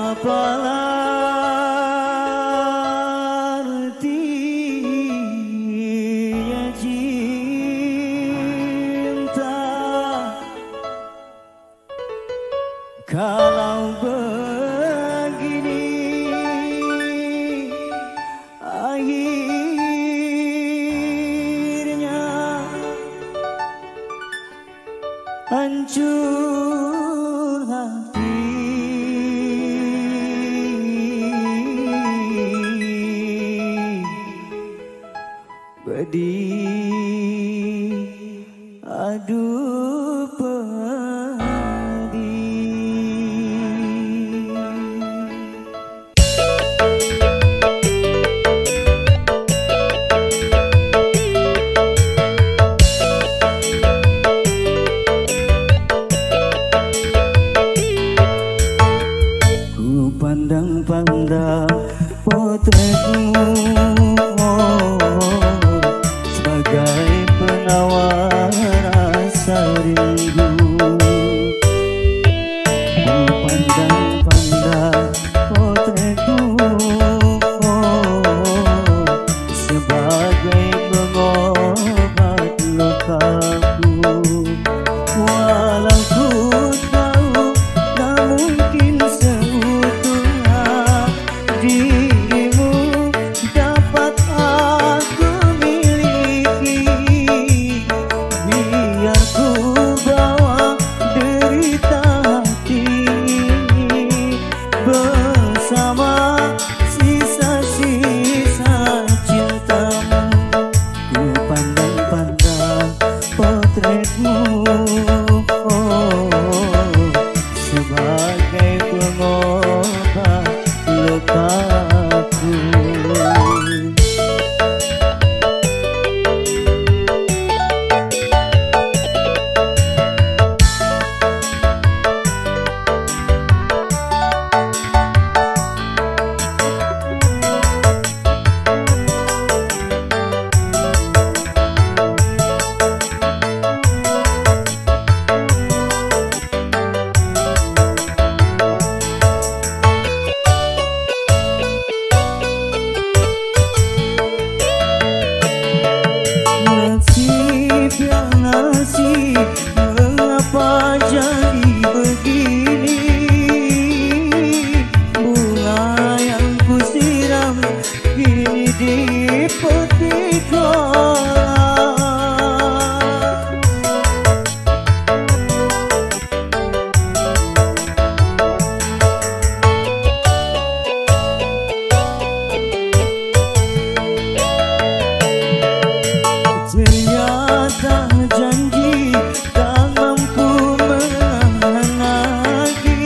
Apalah artinya cinta kalau begini akhirnya hancur hati. Pedih, aduh pedih. Ku pandang-pandang potretmu sebagai penawar rasa rindu. Ku pandang-pandang potretmu sebagai pengobat lukaku. Walau ku tahu tak mungkin seutuhnya dirimu dapat aku miliki. Biar ku bawa derita hati ini bersama sisa-sisa cintamu. Ku pandang-pandang potretmu sebagai pengobat lukaku. Nasib, mengapa jadi begini? Bunga yang kusiram kini dipetik orang. Ternyata janji tak mampu menahan lagi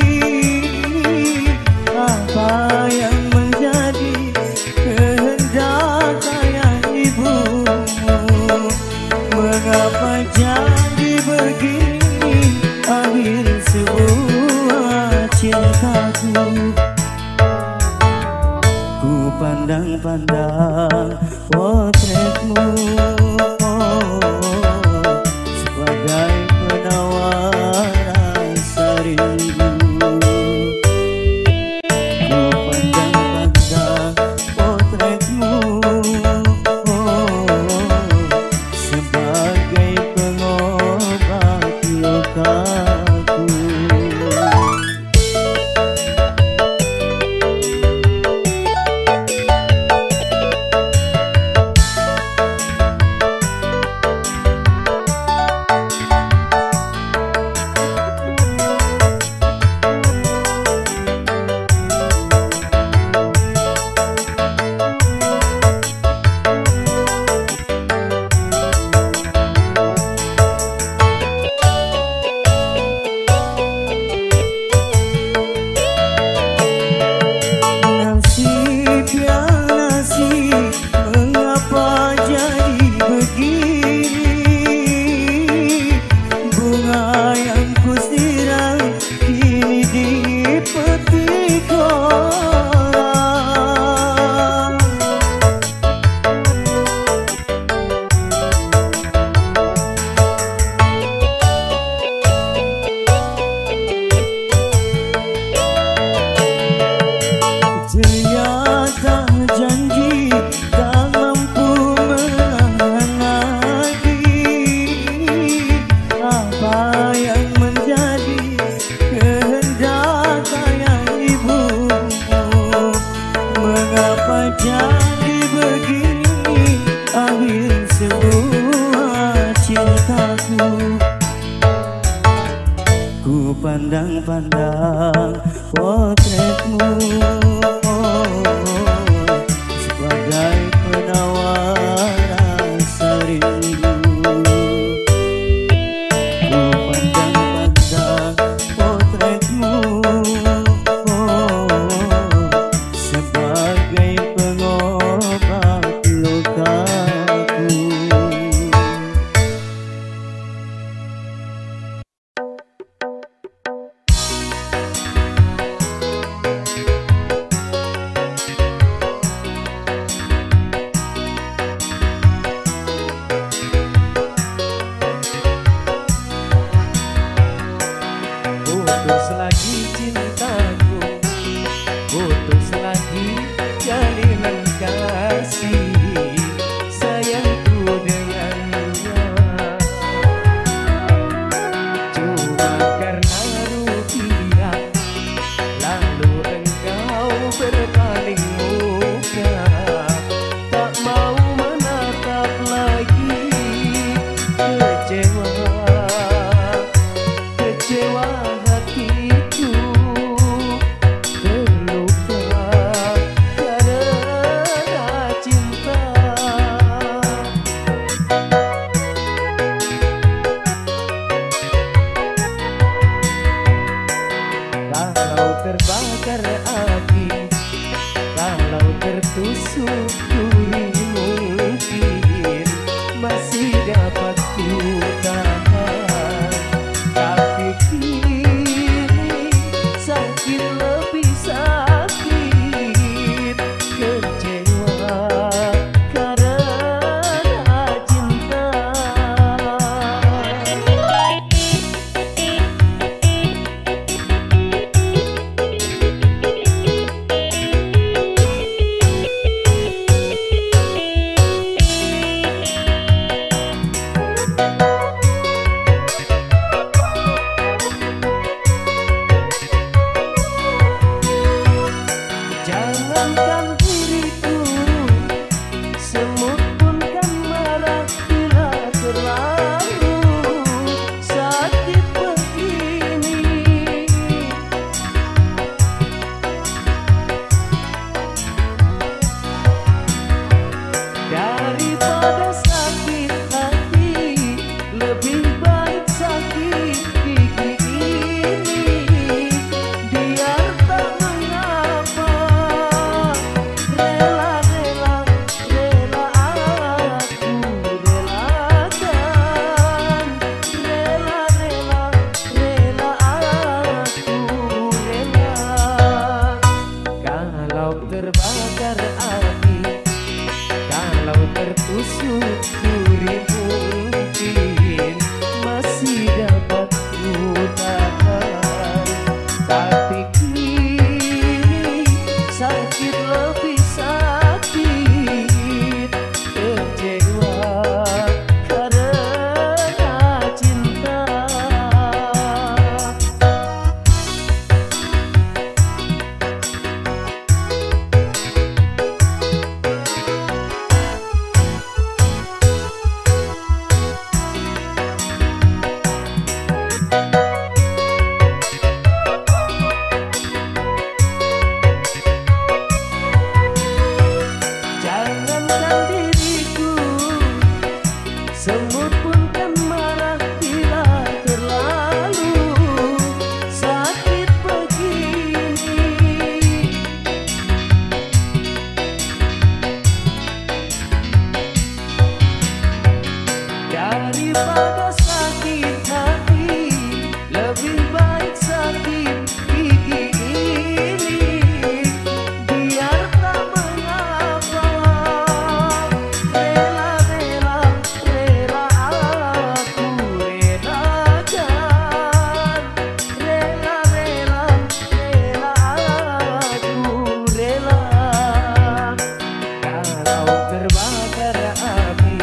apa yang menjadi kehendak ayah ibumu. Mengapa jadi begini akhir sebuah cintaku? Ku pandang-pandang potretmu sebagai penawar rasa rindu. Ku pandang-pandang potretmu sebagai pengobat lukaku. pandang-pandang potretmu sebagai penawar rasa rindu. Ku pandang-pandang potretmu sebagai pengobat lukaku. Putus lagi cintaku, putus lagi jalinan kasih sayangku dengannya. Cuma karena rupiah, lalu engkau berpaling muka, tak mau menatap lagi. Kecewa, kecewa hatiku, terluka karena cinta. Kalau terbakar api, kalau tertusuk duri, mungkin masih dapat ku tahan. Tapi kini sakit lebih sakit, kecewa karena cinta. Jangankan diriku, semut pun kan marah bila terlalu sakit begini. Daripada sakit hati, lebih baik sakit gigi ini. Biar tak mengapa, rela-rela, rela aku relakan. Rela-rela, rela aku rela. Kalau terbakar api, kalau tertusuk duri, mungkin masih dapat ku tahan. Tapi kini sakit lebih sakit, kecewa karena cinta. Jangankan diriku, semut pun kan marah bila terlalu sakit begini. Daripada sakit hati, lebih baik sakit gigi ini. Biar tak mengapa, rela-rela, rela aku relakan. Rela-rela, rela aku rela. Kalau terbakar api,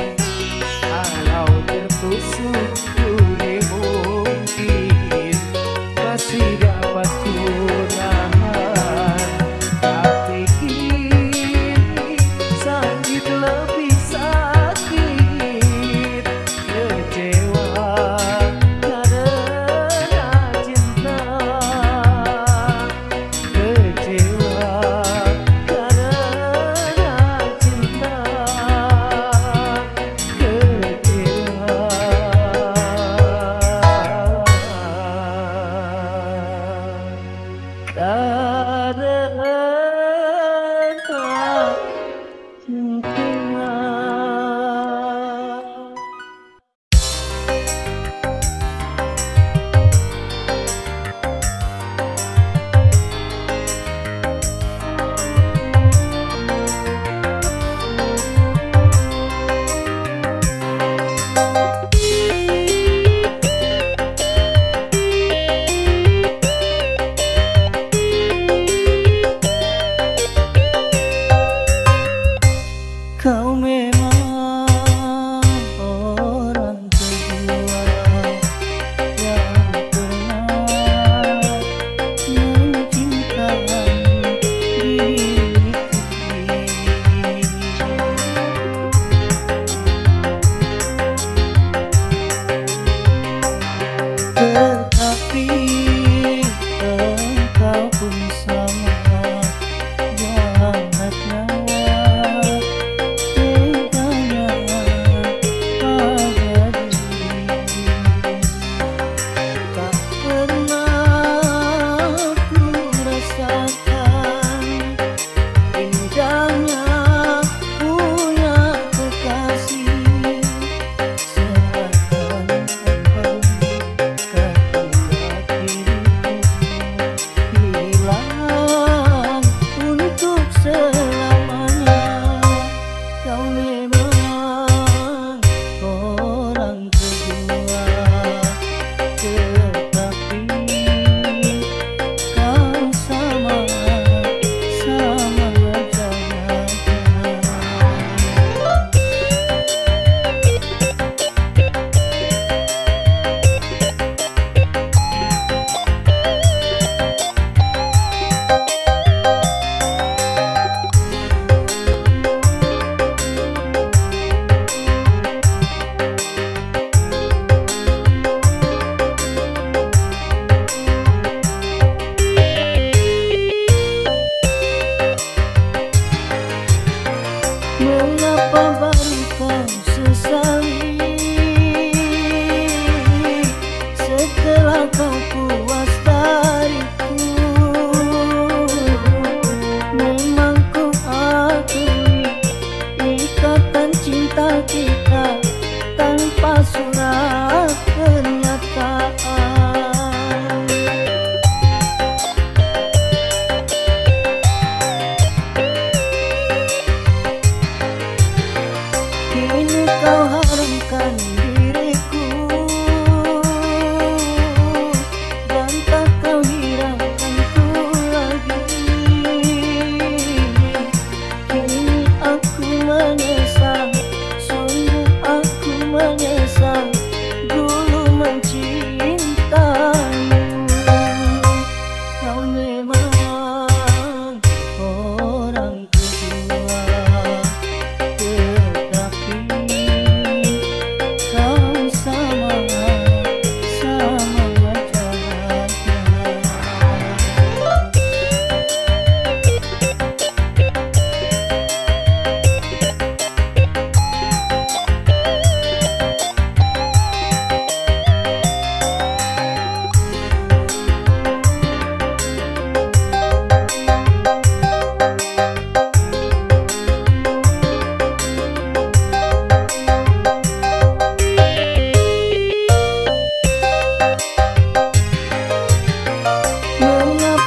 kalau tertusuk duri, mungkin masih dapat ku tahan. Tapi kini sakit lebih sakit, kecewa karena cinta.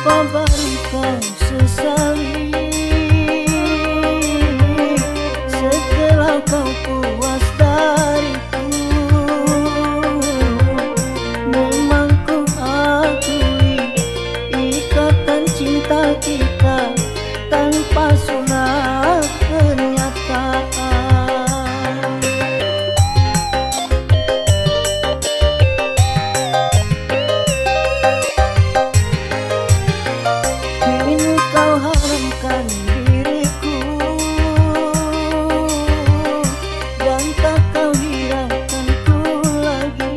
Apa baru kau sesali setelah kau puas dariku? Memang ku akui ikatan cinta kita tanpa surat pernyataan. Kini kau haramkan diriku dan tak kau hiraukanku lagi.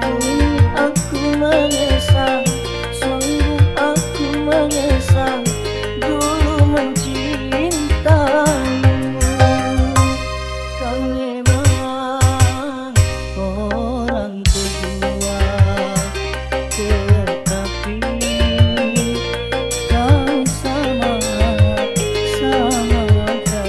Kini aku menyesal, sungguh aku menyesal dulu mencintaimu. Kau memang orang kedua, tetapi kau sama-sama ternyata.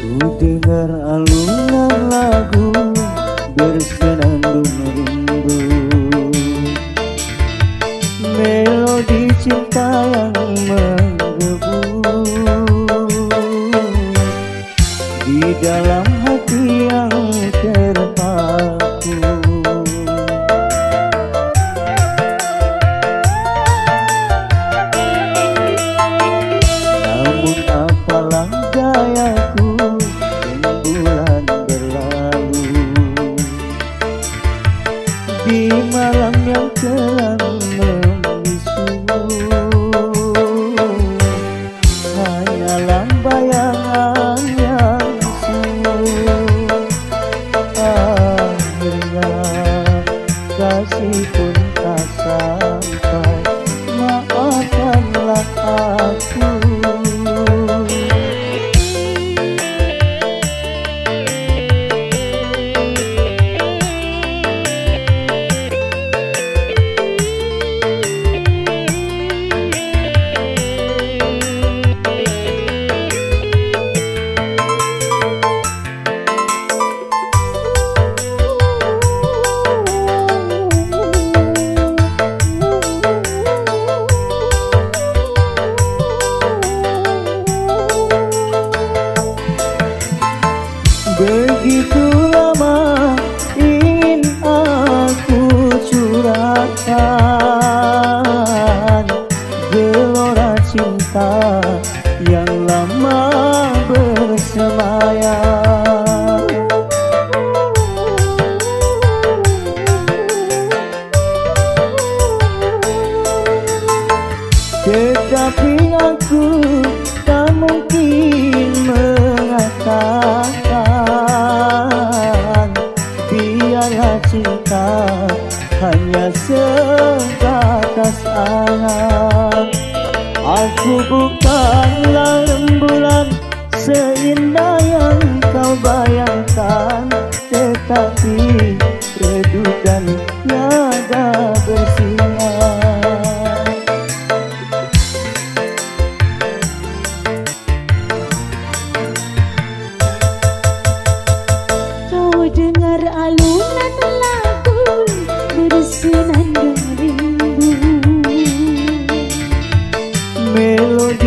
Ku dengar alunan lagu bersenandung rindu, melodi cinta yang menggebu di dalam hati yang terpaku. Namun apalah dayaku, bulan berlalu di malam yang kelam membisu, hanyalah bayangan yang semu. Akhirnya kasih pun tak sampai, maafkanlah aku. Begitu lama ingin aku curahkan gelora cinta yang lama bersemayam. Tetapi aku tak mungkin mengatakan biarlah cinta hanya sebatas angan. Aku bukanlah rembulan seindah yang kau bayangkan, tetapi redup dan tiada bersinar. Kau dengar alunan lagu bersenandung rindu, Melodi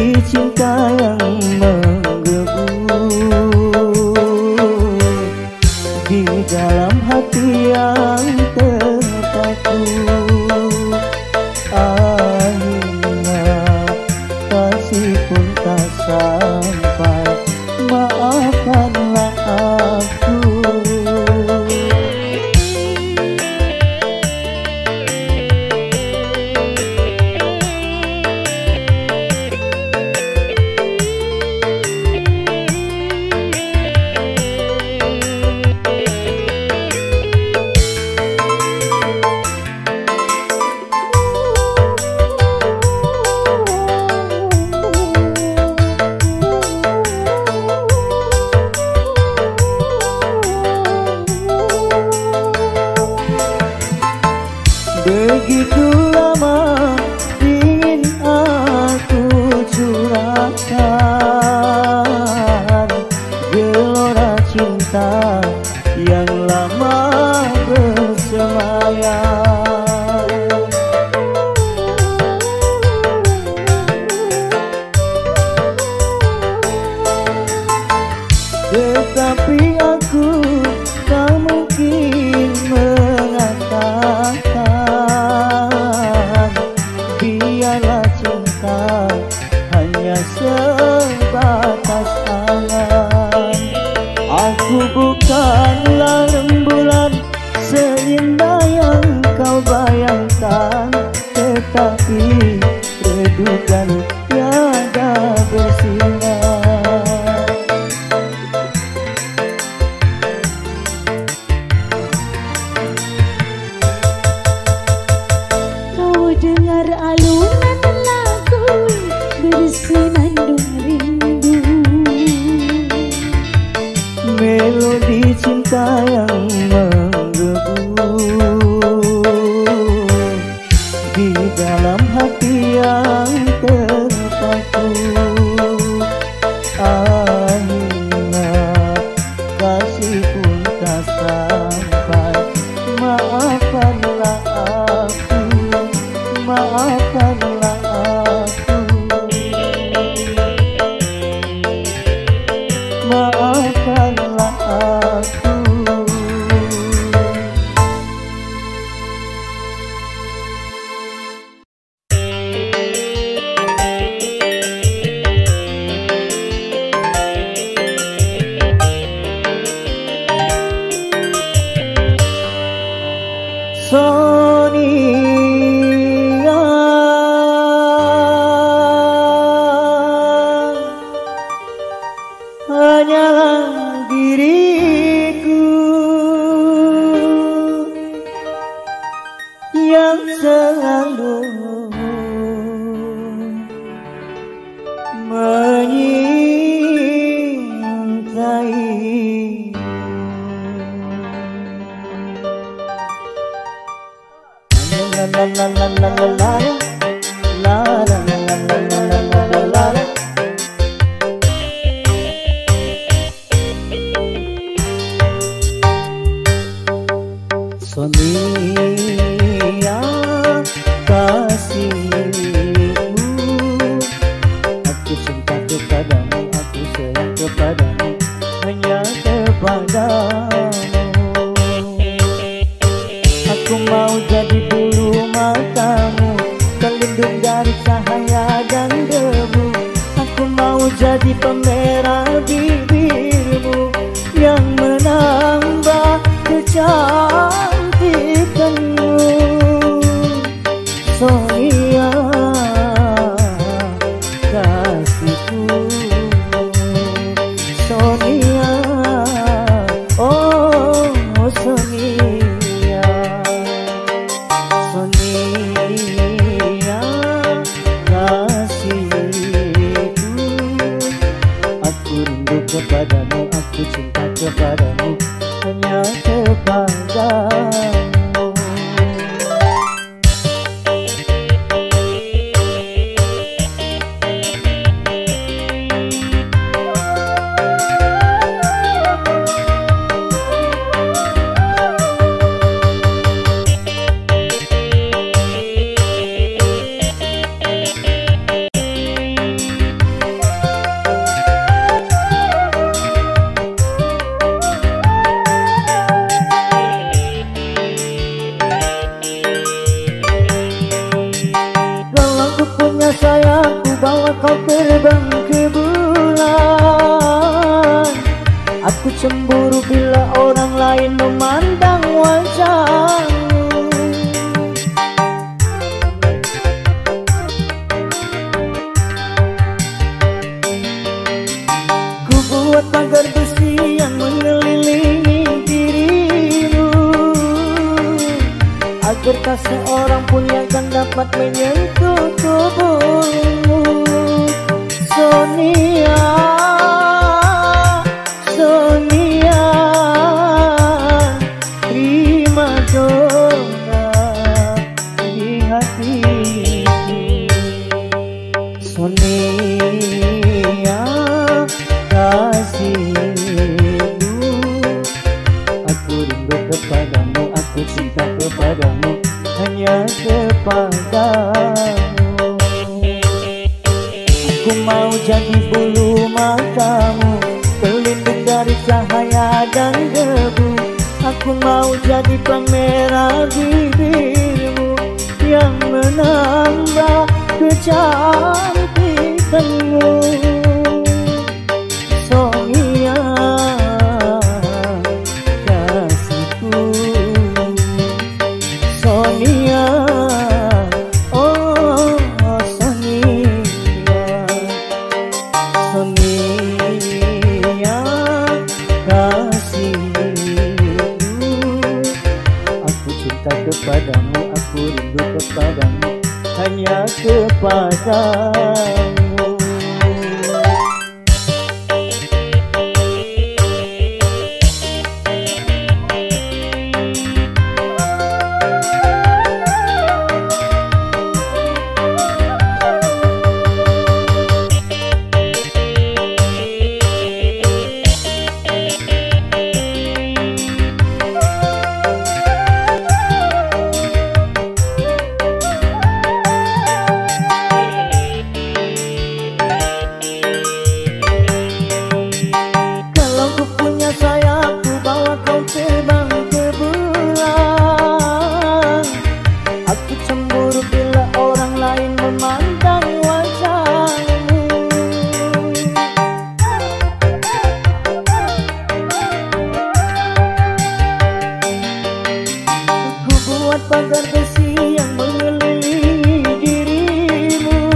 begitu lama ingin aku curahkan gelora cinta yang lama bersemayam. Tetapi aku tak mungkin mengatakan biarlah cinta hanya sebatas angan. Aku bukanlah rembulan seindah yang kau bayangkan, tetapi redukan tiada bersinar. Kau dengar alunan lagu bersenandung rindu, melodi cinta yang menggebu di dalam hati yang terpaku. Akhirnya kasih pun tak sampai. Maafkanlah aku, maafkanlah aku, maafkanlah aku. Sonia, hanyalah diriku yang selalu menyintai. La la la la la la la la la la la la la la la. Sonia kasihku, aku cinta kepadamu, aku sayang kepadamu, hanya kepadamu. Aku mau jadi bulu matamu, terlindung dari cahaya dan debu. Aku mau jadi pemerah bibirmu yang menambah kecantikanmu. Sonia kasihku, Sonia, oh Sonia, Sonia kasihku. Aku rindu kepadamu, aku cinta kepadamu, hanya kepadamu. Sayangku bawa kau terbang ke bulan. Aku cemburu bila orang lain memandang wajahmu. Ku buat pagar besi yang mengelilingi dirimu, agar tak seorang pun yang akan dapat menyentuh tubuhmu. Sonia, Sonia, prima donna di hatiku. Sonia kasihku, aku rindu kepadamu, aku cinta kepadamu, hanya kepadamu. Aku mau jadi bulu matamu, terlindung dari cahaya dan debu. Aku mau jadi pemerah bibirmu yang menambah kecantikanmu. Sonia kasihku, Sonia, oh Sonia, Sonia kasihku, aku cinta kepadamu, aku rindu kepadamu, hanya kepadamu. Pagar besi yang mengelilingi dirimu,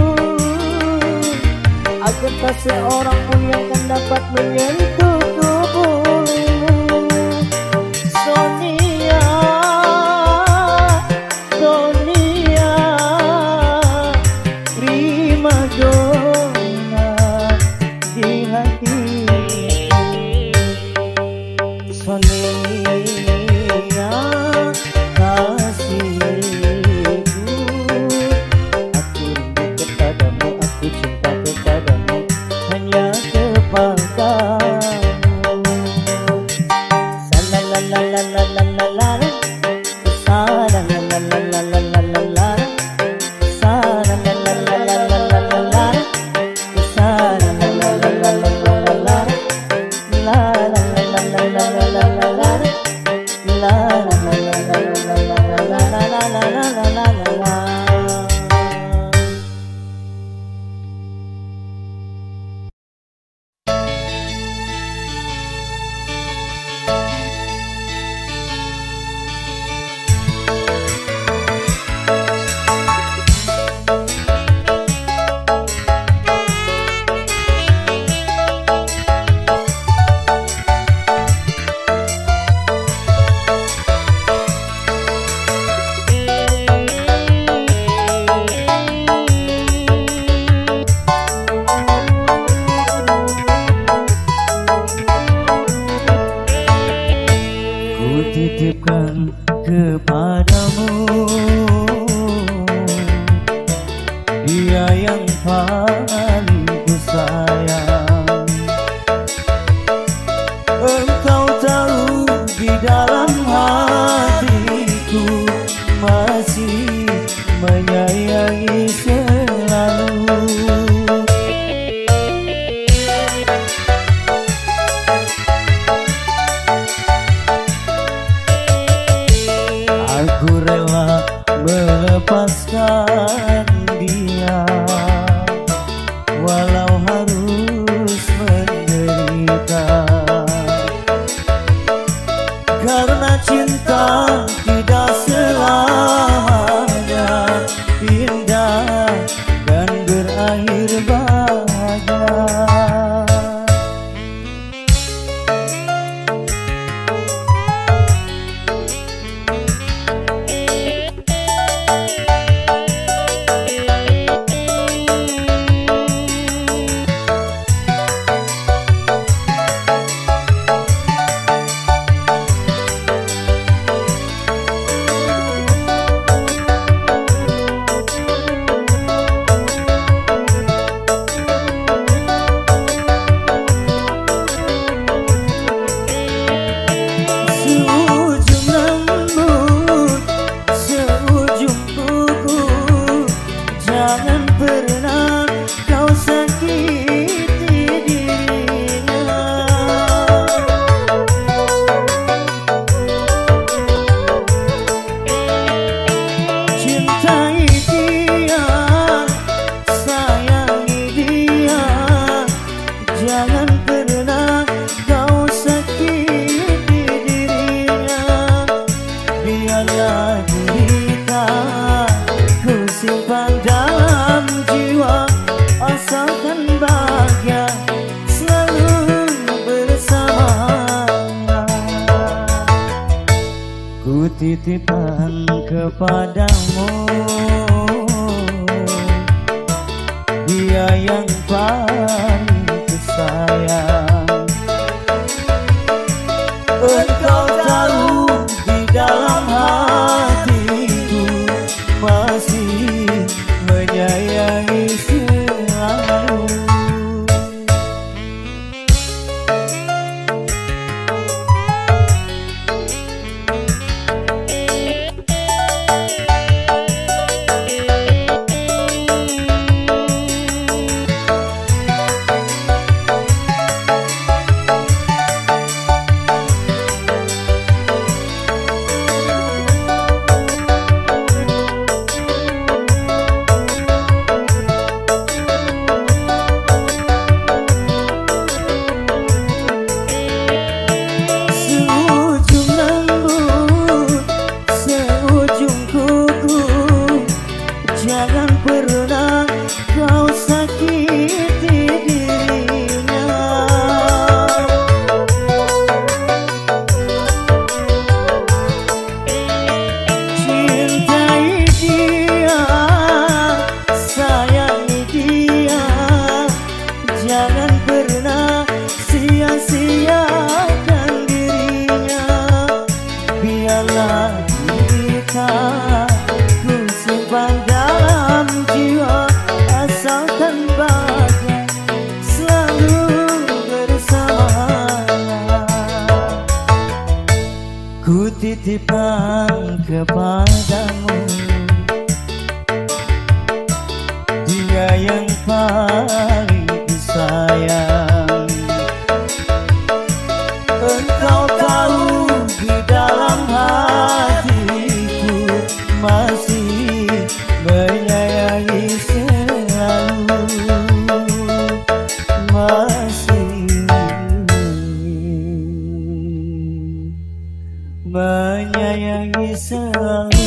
agar tak seorang pun yang akan dapat menyentuh tubuhmu. Sonia, Sonia, prima donna di hati. Sonia titipkan kepadamu dia yang paling ku sayang. Engkau tahu di dalam hatiku masih menyayangi selalu. Aku rela melepaskan dia walau harus menderita, karena cinta tidak selamanya indah dan berakhir bahagia. dalam jiwa, asalkan bahagia selalu bersama. Ku titipkan kepadamu dia yang paling tersayang. Engkau tahu di dalam hatiku masih menyayangi selalu. Jangan pernah kau sakiti dirinya. Cintai dia, sayangi dia, jangan pernah sia-siakan dirinya. Biarlah kita ku simpan dalam jiwa, asalkan bahagia selalu bersama. Ku titipkan kepadamu dia yang paling disayang. Engkau tahu di dalam hatiku masih menyayangi selalu, masih menyayangi selalu.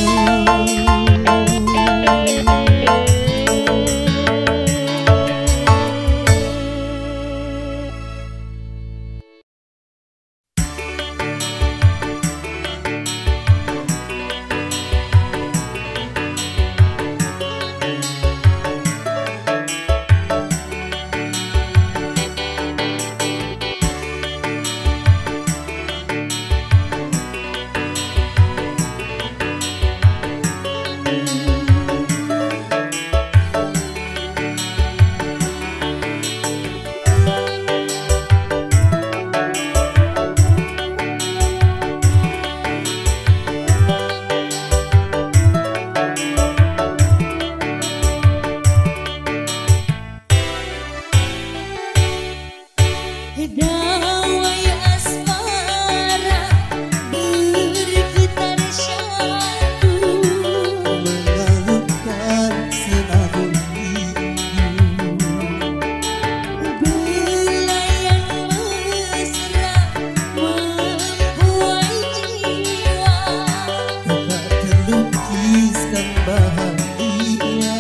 Dawai asmara bergetar syadu, Mengalunkan senandung rindu, belayang mesra membuai jiwa, tak terlukiskan bahagia.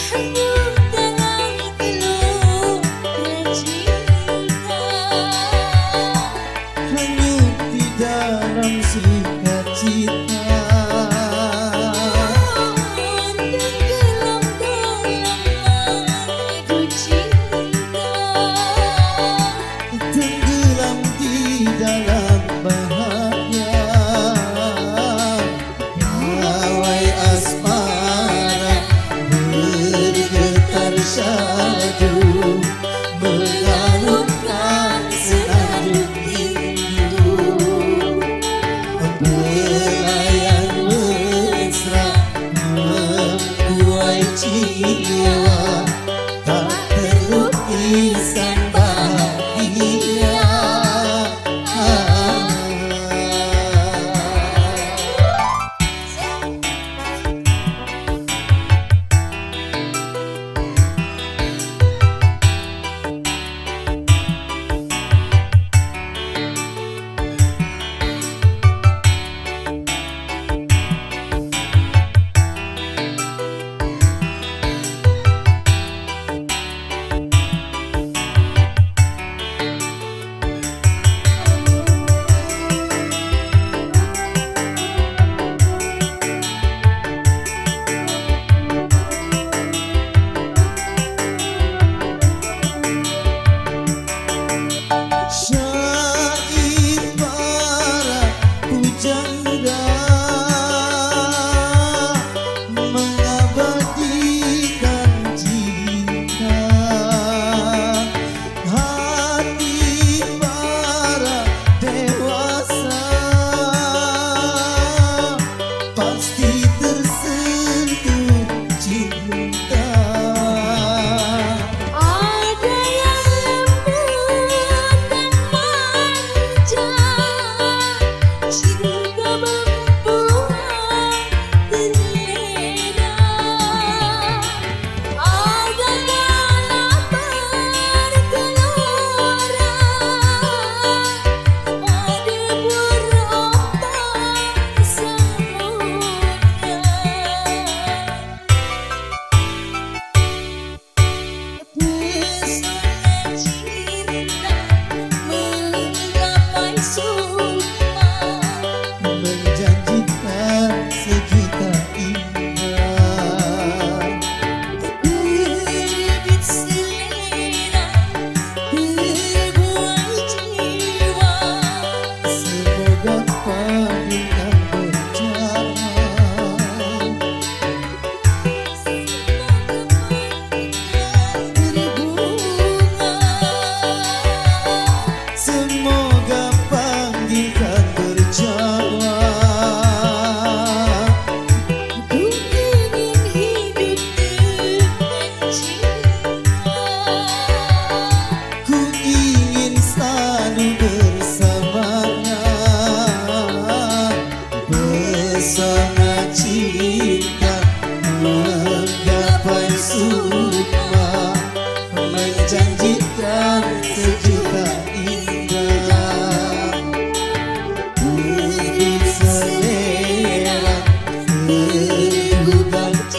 hanyut dalam gelora cinta, Hanyut di dalam sukacita, tenggelam dalam madu cinta. tenggelam di dalam bahagia. Dawai asmara bergetar syadu, mengalunkan senandung rindu, belayang mesra membuai jiwa, tak terlukiskan bahagia.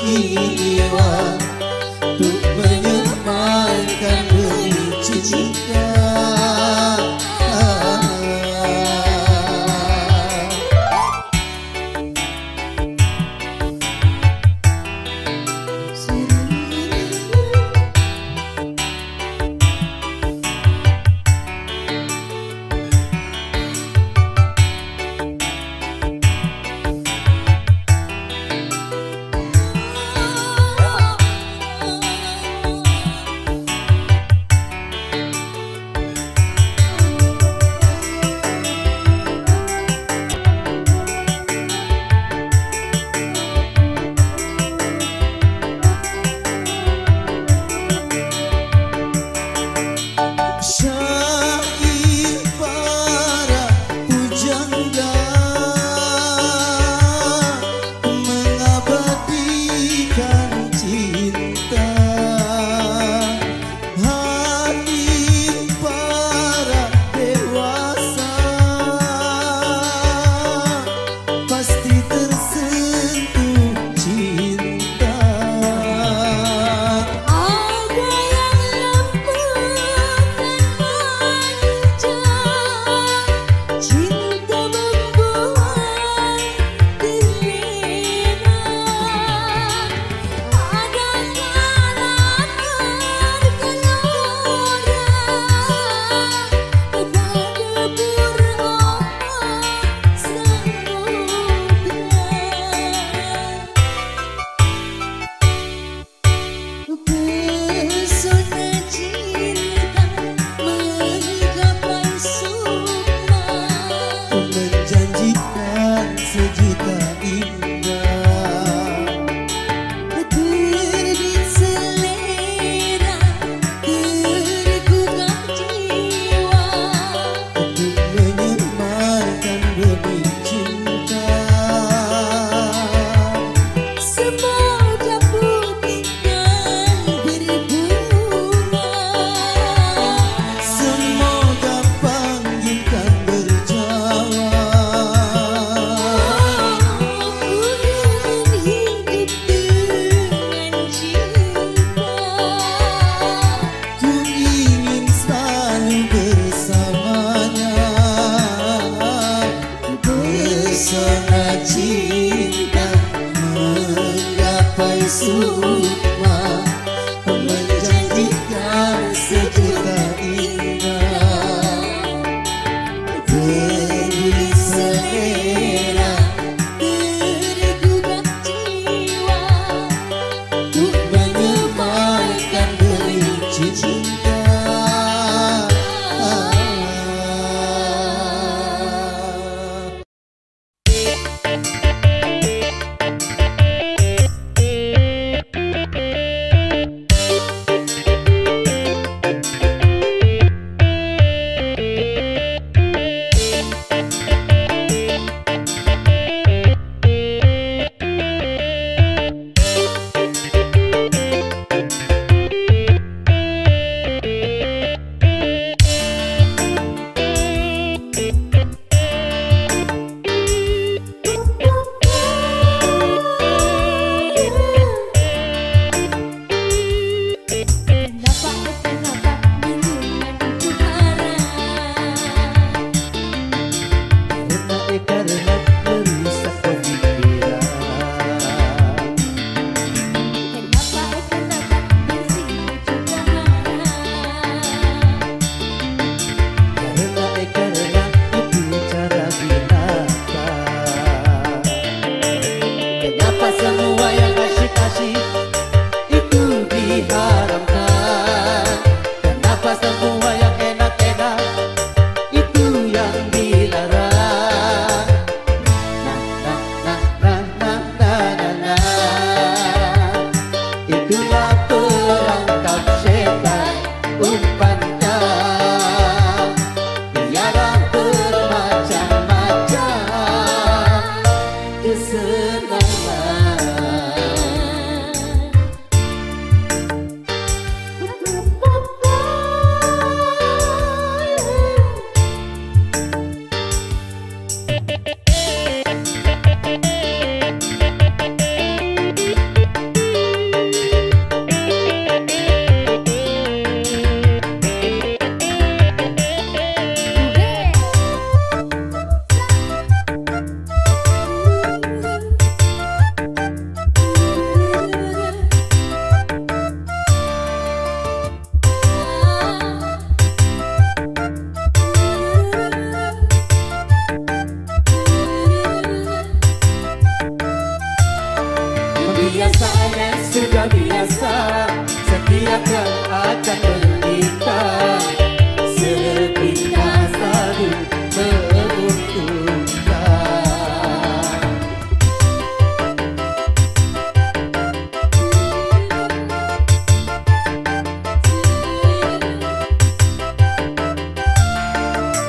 jiwa untuk menyebarkan benih cinta. Syair para pujangga mengabadikan cinta, hati para dewasa pasti tersentuh cinta. Ada yang lembut dan manja, cinta membuat terlena. Ada kala tergelora pada berombak samudra. Pesona cinta menggapai sukma, Menjanjikan sejuta indah, terbit selera, tergugah jiwa. untuk menyebarkan benih cinta. Semoga putih dan berbunga, Semoga panggilkan berjawab. ku ingin hidup dengan cinta. Ku ingin selalu bersamanya. Pesona cinta menggapai sukma, menjanjikan sejuta indah, beri selera, Tergugah jiwa, untuk menyebarkan benih cinta. Kebiasaan sudah biasa, setiap yang akan menikah, sepindah sadu menguntungkan.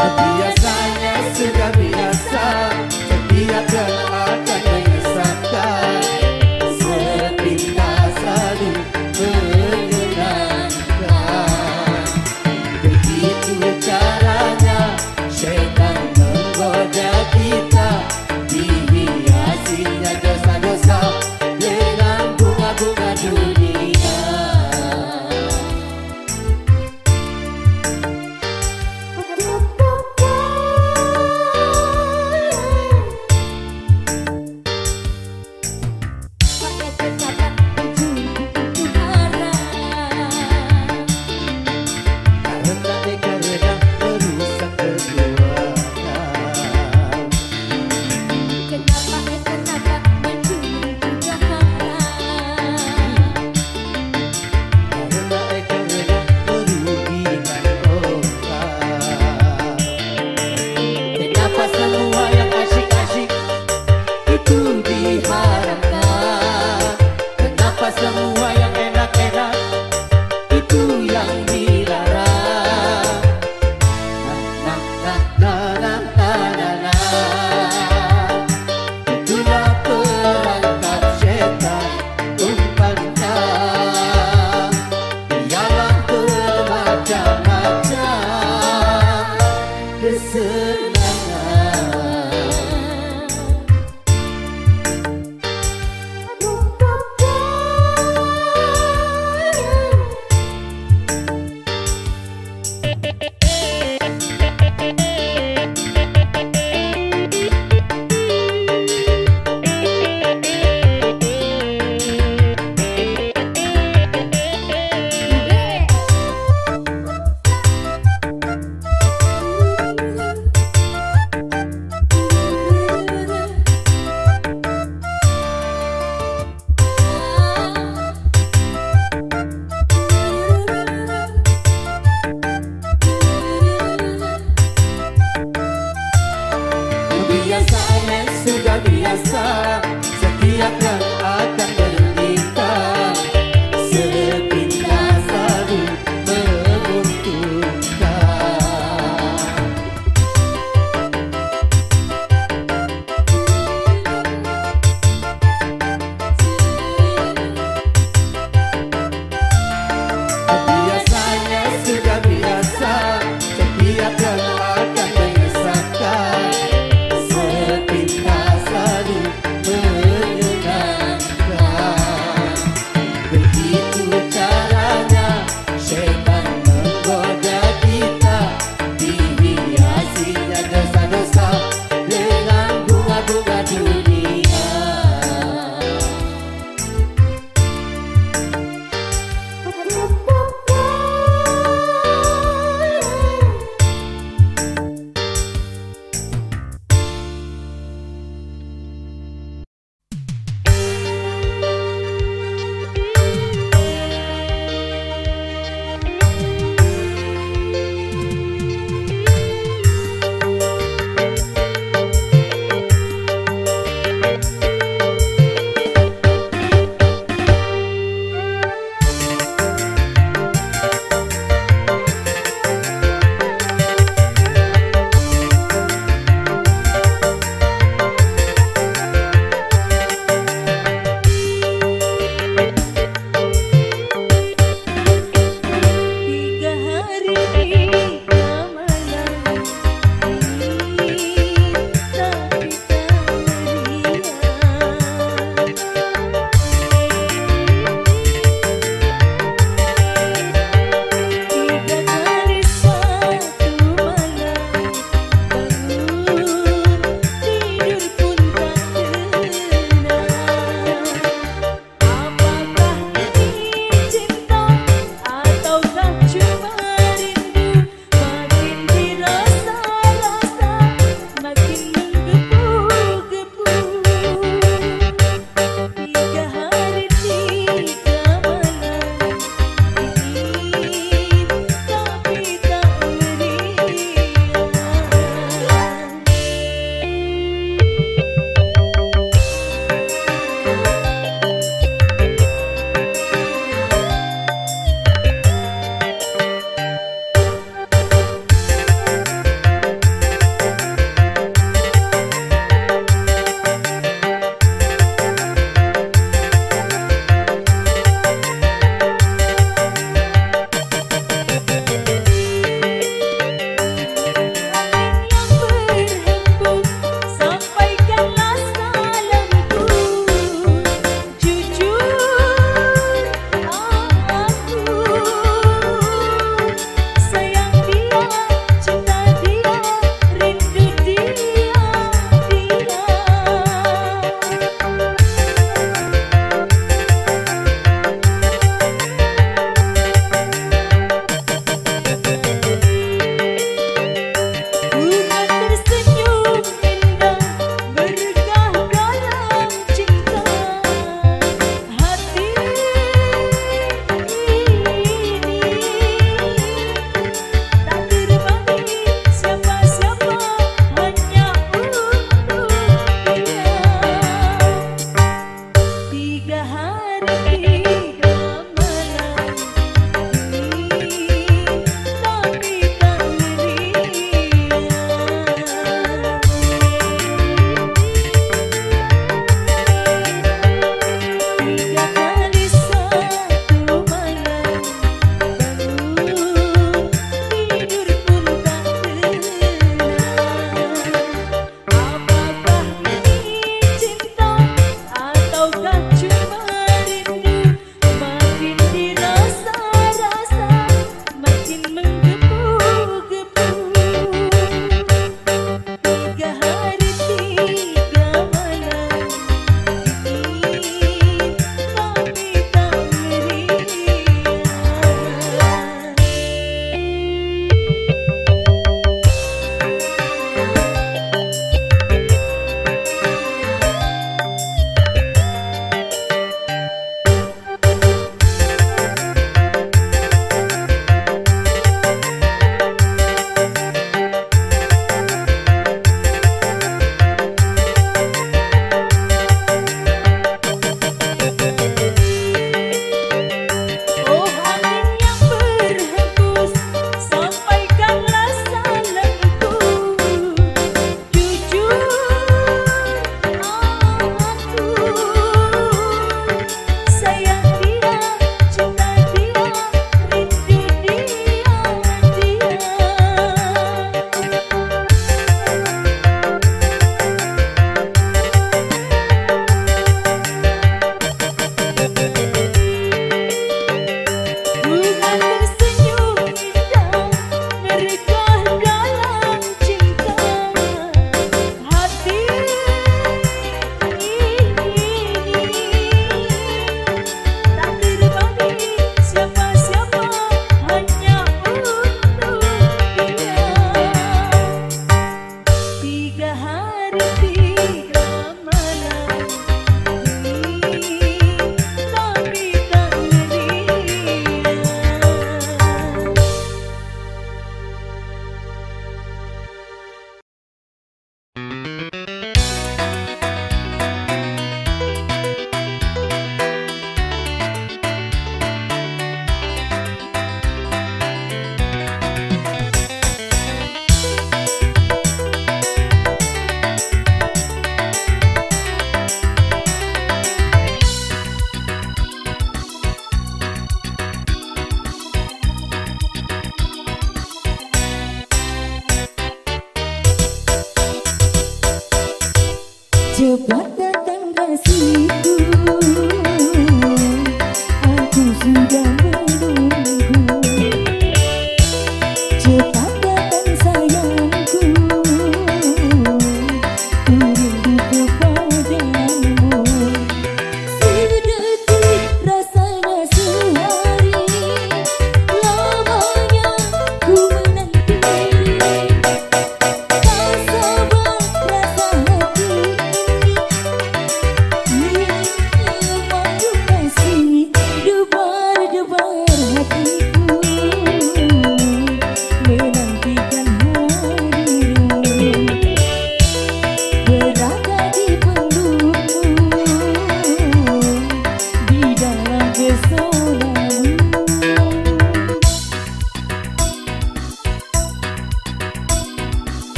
Kebiasaannya sudah biasa, setiap yang akan menyesatkan, sepindah sadu mengenal. Apakah ini cinta ataukah cuma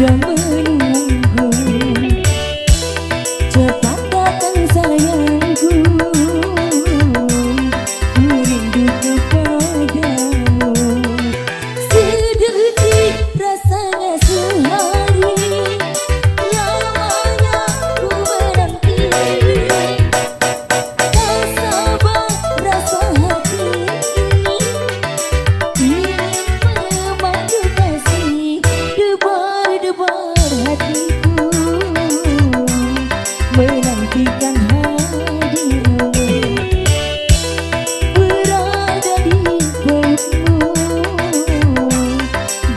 sudah menunggu. Cepat datang sayangku, ku rindu kepadamu. Sedikit rasanya sehari, lamanya ku menanti. Tak sabar rasa hati ini, ingin memanggil kasih. Debar-debar hatiku menantikan hadirmu. Berada di pelukmu,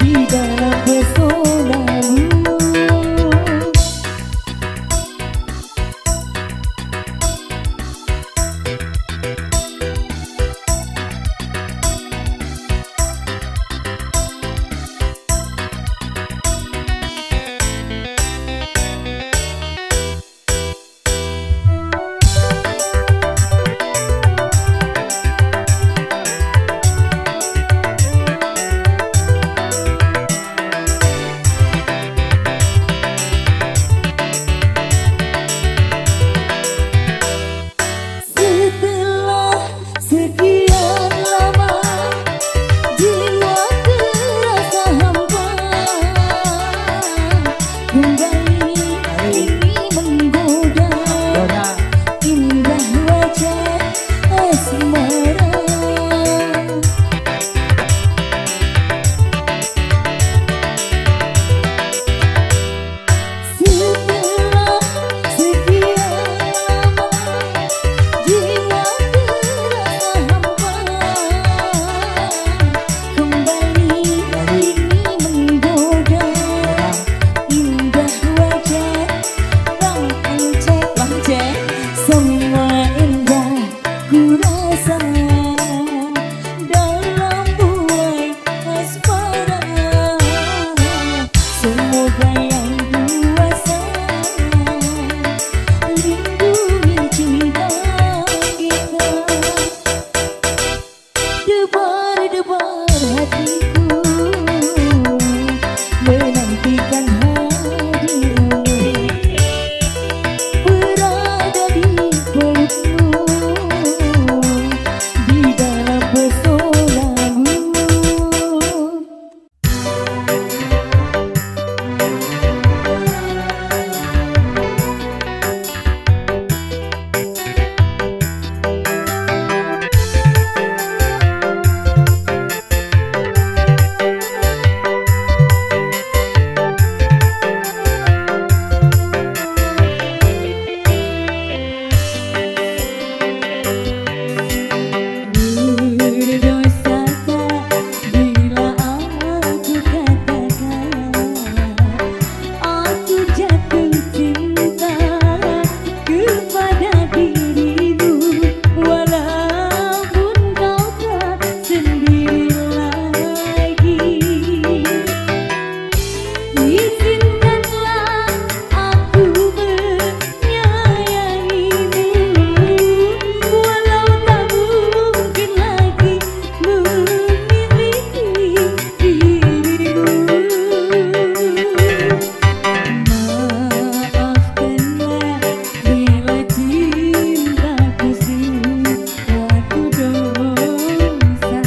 di dalam pesonamu. Setelah sekian lama jiwa terasa hampa, kembali ini menggoda indah wajah asmara. Setelah sekian lama jiwa terasa hampa, kembali ini menggoda indah wajah Bang Encek. Semua indah ku rasa dalam buai asmara. Semoga yang kuasa lindungi cinta kita. Debar-debar hatiku menantikan hadirmu. Berada di pelukmu, di dalam pesonamu. Berdosakah bila aku katakan aku jatuh cinta kepada dirimu, walaupun kau tak sendiri lagi. Izinkanlah aku menyayangimu, walau tak mungkin lagi memiliki dirimu. Maafkanlah bila cintaku suatu dosa.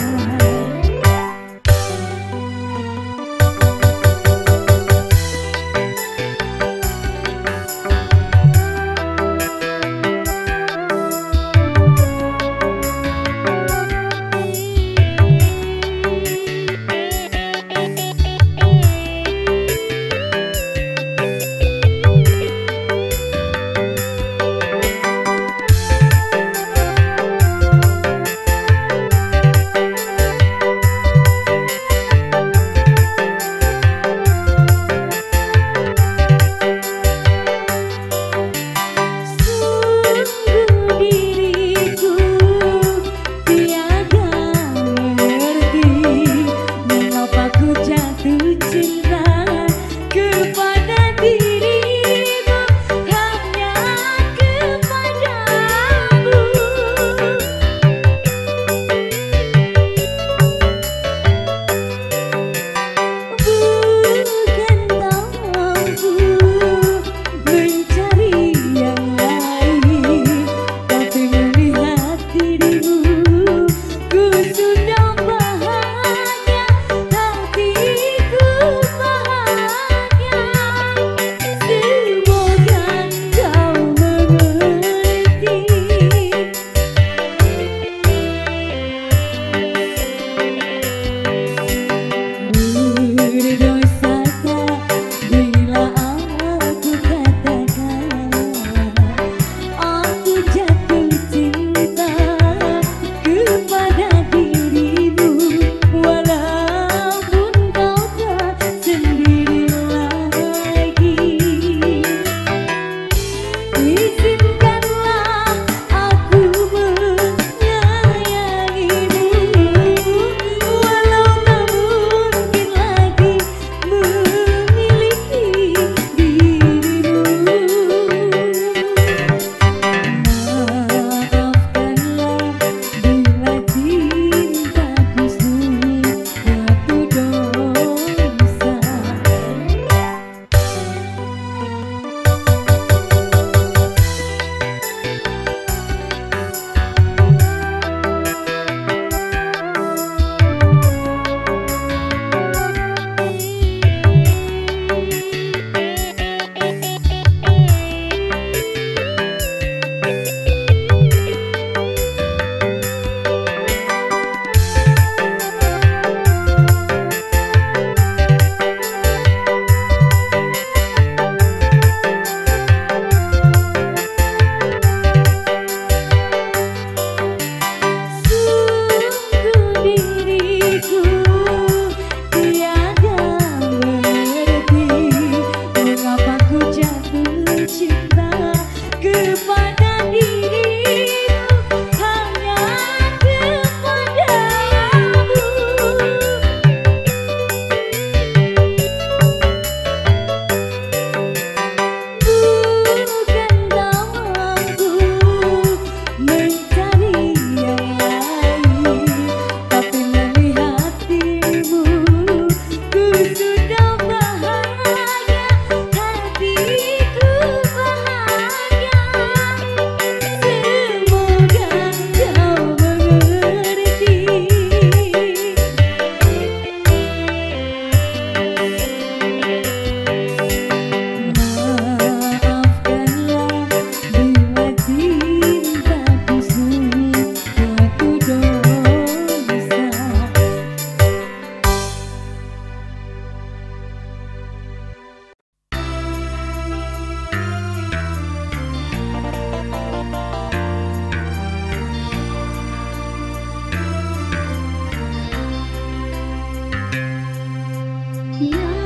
Yang